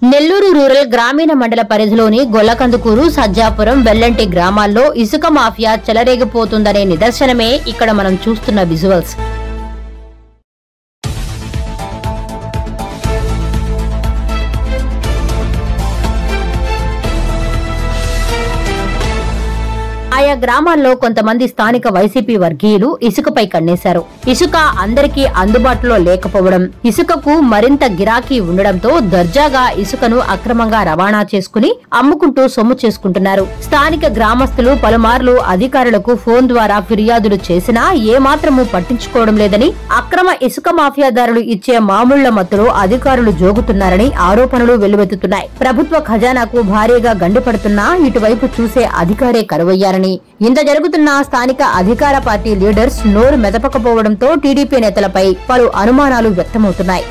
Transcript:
Nellore rural గ్రామీణ మండల పరిధిలోని గొల్లకందుకూరు, సజ్జాపురం, వెల్లంటి గ్రామాల్లో ఇసుక మాఫియా చెలరేగిపోతుందనే నిదర్శనమే ఇక్కడ మనం చూస్తున్న విజువల్స్. ఆయా గ్రామాల్లో కొంతమంది స్థానిక వైసీపీ వర్గీయులు ఇసుకపై కన్నేశారు. ఇసుక అందరికీ అందుబాటులో లేకపోవడం, ఇసుకకు మరింత గిరాకీ ఉండడంతో దర్జాగా ఇసుకను అక్రమంగా రవాణా చేసుకుని అమ్ముకుంటూ సొమ్ము చేసుకుంటున్నారు. స్థానిక గ్రామస్తులు పలుమార్లు అధికారులకు ఫోన్ ద్వారా ఫిర్యాదులు చేసినా ఏమాత్రమూ పట్టించుకోవడం లేదని, అక్రమ ఇసుక మాఫియాదారులు ఇచ్చే మామూళ్ల మత్తులో అధికారులు జోగుతున్నారని ఆరోపణలు వెల్లువెత్తుతున్నాయి. ప్రభుత్వ ఖజానాకు భారీగా గండిపడుతున్నా ఇటువైపు చూసే అధికారే కరువయ్యారని, ఇంత జరుగుతున్న స్థానిక అధికార పార్టీ లీడర్స్ నోరు మెదపకపోవడంతో టీడీపీ నేతలపై పలు అనుమానాలు వ్యక్తమవుతున్నాయి.